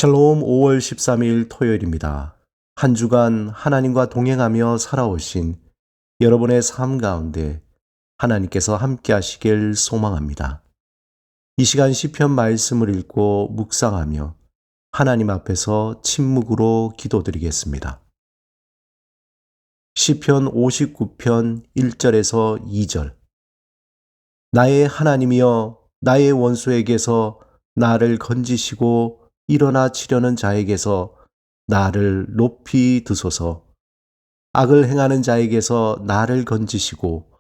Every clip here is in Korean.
샬롬 5월 13일 토요일입니다. 한 주간 하나님과 동행하며 살아오신 여러분의 삶 가운데 하나님께서 함께 하시길 소망합니다. 이 시간 시편 말씀을 읽고 묵상하며 하나님 앞에서 침묵으로 기도드리겠습니다. 시편 59편 1절에서 2절. 나의 하나님이여, 나의 원수에게서 나를 건지시고 일어나 치려는 자에게서 나를 높이 드소서. 악을 행하는 자에게서 나를 건지시고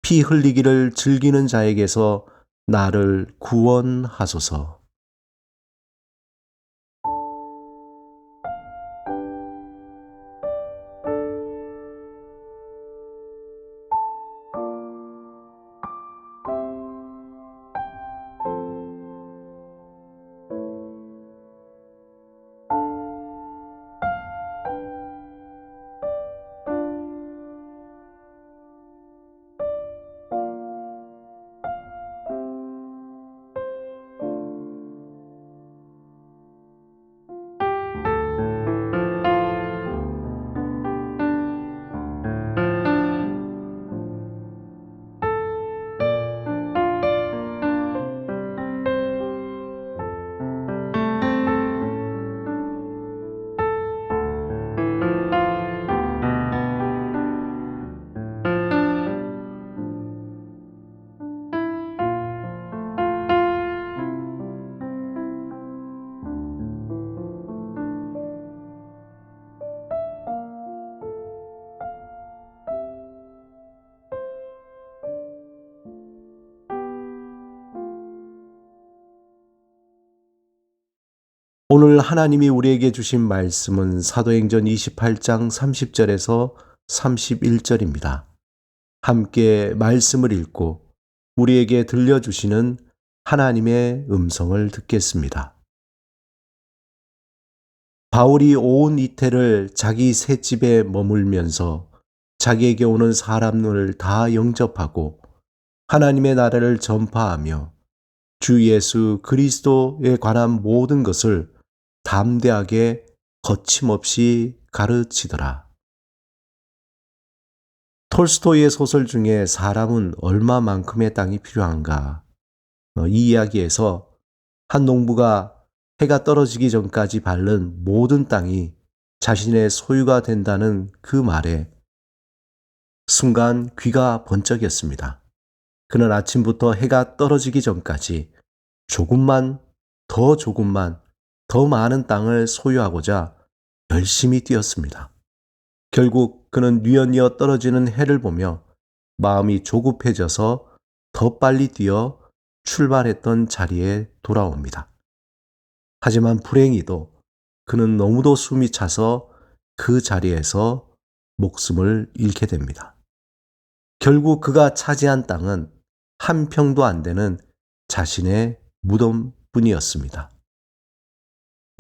피 흘리기를 즐기는 자에게서 나를 구원하소서. 오늘 하나님이 우리에게 주신 말씀은 사도행전 28장 30절에서 31절입니다. 함께 말씀을 읽고 우리에게 들려주시는 하나님의 음성을 듣겠습니다. 바울이 온 이태를 자기 셋집에 머물면서 자기에게 오는 사람을 다 영접하고 하나님의 나라를 전파하며 주 예수 그리스도에 관한 모든 것을 담대하게 거침없이 가르치더라. 톨스토이의 소설 중에 사람은 얼마만큼의 땅이 필요한가? 이 이야기에서 한 농부가 해가 떨어지기 전까지 밟는 모든 땅이 자신의 소유가 된다는 그 말에 순간 귀가 번쩍였습니다. 그는 아침부터 해가 떨어지기 전까지 조금만 더 많은 땅을 소유하고자 열심히 뛰었습니다. 결국 그는 뉘엿뉘엿 떨어지는 해를 보며 마음이 조급해져서 더 빨리 뛰어 출발했던 자리에 돌아옵니다. 하지만 불행히도 그는 너무도 숨이 차서 그 자리에서 목숨을 잃게 됩니다. 결국 그가 차지한 땅은 한 평도 안 되는 자신의 무덤뿐이었습니다.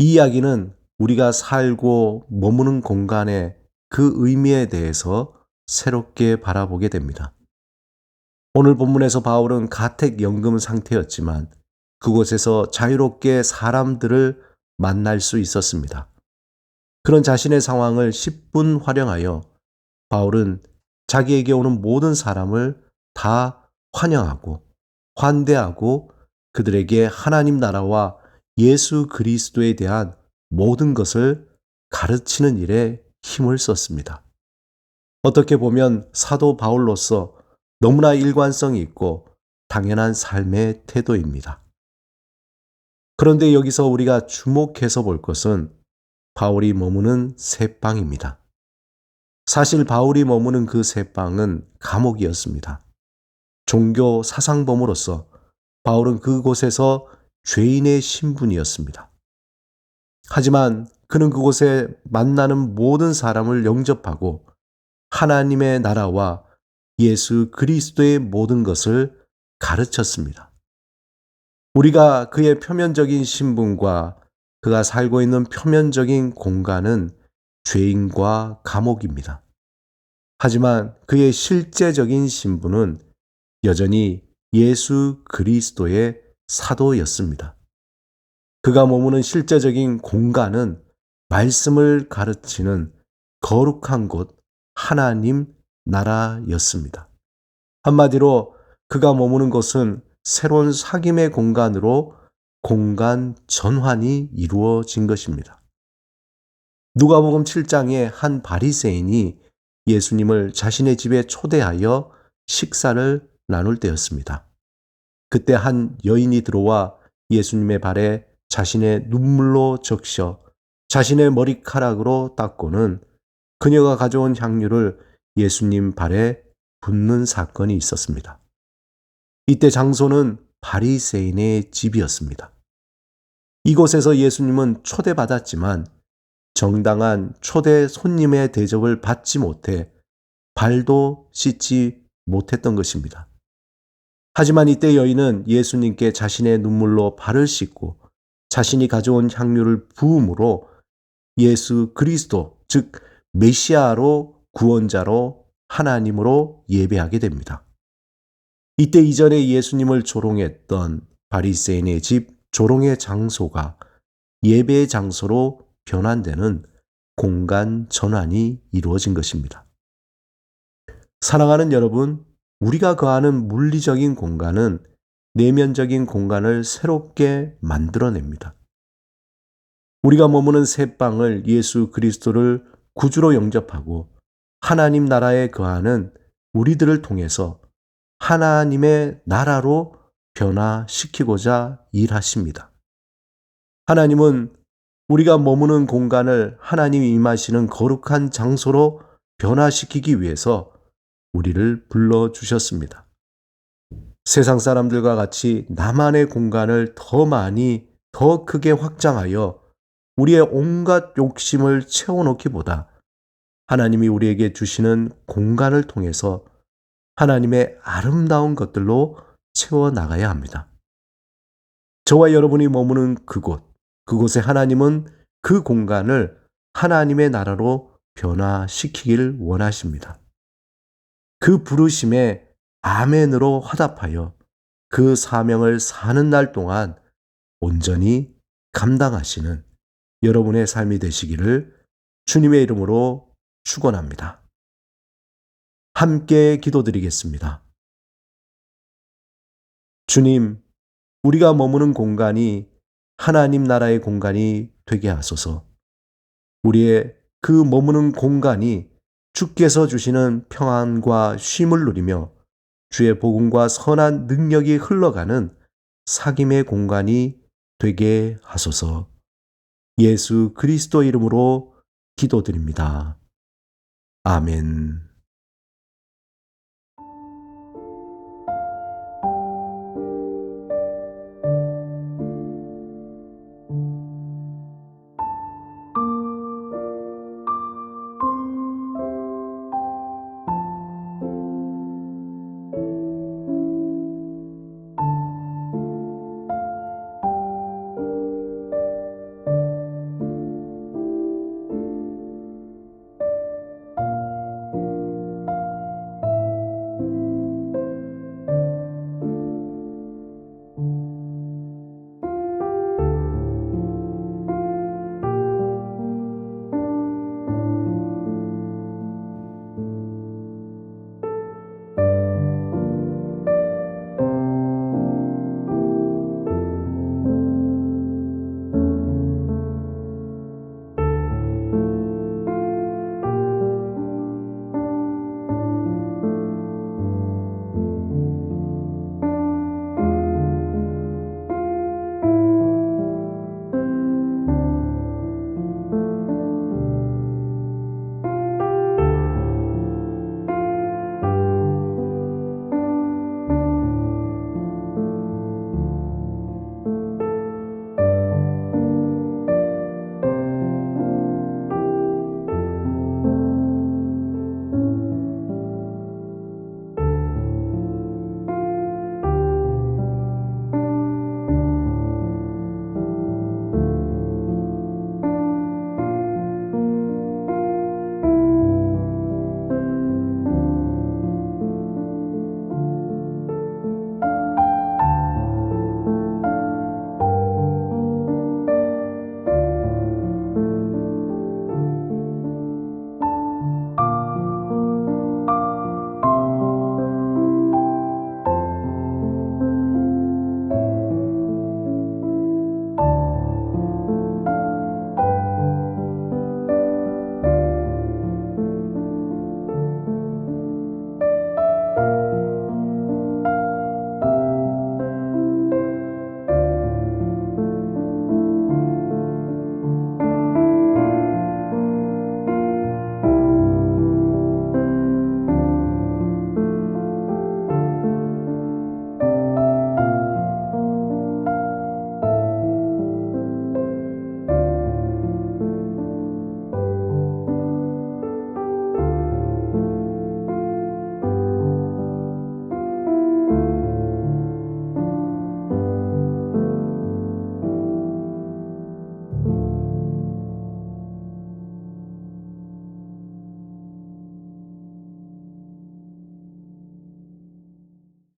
이 이야기는 우리가 살고 머무는 공간의 그 의미에 대해서 새롭게 바라보게 됩니다. 오늘 본문에서 바울은 가택연금 상태였지만 그곳에서 자유롭게 사람들을 만날 수 있었습니다. 그런 자신의 상황을 10분 활용하여 바울은 자기에게 오는 모든 사람을 다 환영하고 환대하고 그들에게 하나님 나라와 예수 그리스도에 대한 모든 것을 가르치는 일에 힘을 썼습니다. 어떻게 보면 사도 바울로서 너무나 일관성이 있고 당연한 삶의 태도입니다. 그런데 여기서 우리가 주목해서 볼 것은 바울이 머무는 셋방입니다. 사실 바울이 머무는 그 셋방은 감옥이었습니다. 종교 사상범으로서 바울은 그곳에서 죄인의 신분이었습니다. 하지만 그는 그곳에 만나는 모든 사람을 영접하고 하나님의 나라와 예수 그리스도의 모든 것을 가르쳤습니다. 우리가 그의 표면적인 신분과 그가 살고 있는 표면적인 공간은 죄인과 감옥입니다. 하지만 그의 실제적인 신분은 여전히 예수 그리스도의 사도였습니다. 그가 머무는 실제적인 공간은 말씀을 가르치는 거룩한 곳 하나님 나라였습니다. 한마디로 그가 머무는 곳은 새로운 사귐의 공간으로 공간 전환이 이루어진 것입니다. 누가복음 7장에 한 바리새인이 예수님을 자신의 집에 초대하여 식사를 나눌 때였습니다. 그때 한 여인이 들어와 예수님의 발에 자신의 눈물로 적셔 자신의 머리카락으로 닦고는 그녀가 가져온 향유를 예수님 발에 붓는 사건이 있었습니다. 이때 장소는 바리새인의 집이었습니다. 이곳에서 예수님은 초대받았지만 정당한 초대 손님의 대접을 받지 못해 발도 씻지 못했던 것입니다. 하지만 이때 여인은 예수님께 자신의 눈물로 발을 씻고 자신이 가져온 향유를 부음으로 예수 그리스도, 즉 메시아로 구원자로 하나님으로 예배하게 됩니다. 이때 이전에 예수님을 조롱했던 바리새인의 집 조롱의 장소가 예배의 장소로 변환되는 공간 전환이 이루어진 것입니다. 사랑하는 여러분, 우리가 거하는 물리적인 공간은 내면적인 공간을 새롭게 만들어냅니다. 우리가 머무는 새 땅을 예수 그리스도를 구주로 영접하고 하나님 나라에 거하는 우리들을 통해서 하나님의 나라로 변화시키고자 일하십니다. 하나님은 우리가 머무는 공간을 하나님이 임하시는 거룩한 장소로 변화시키기 위해서 우리를 불러주셨습니다. 세상 사람들과 같이 나만의 공간을 더 많이, 더 크게 확장하여 우리의 온갖 욕심을 채워놓기보다 하나님이 우리에게 주시는 공간을 통해서 하나님의 아름다운 것들로 채워나가야 합니다. 저와 여러분이 머무는 그곳에 하나님은 그 공간을 하나님의 나라로 변화시키길 원하십니다. 그 부르심에 아멘으로 화답하여 그 사명을 사는 날 동안 온전히 감당하시는 여러분의 삶이 되시기를 주님의 이름으로 축원합니다. 함께 기도드리겠습니다. 주님, 우리가 머무는 공간이 하나님 나라의 공간이 되게 하소서. 우리의 그 머무는 공간이 주께서 주시는 평안과 쉼을 누리며 주의 복음과 선한 능력이 흘러가는 사귐의 공간이 되게 하소서. 예수 그리스도 이름으로 기도드립니다. 아멘.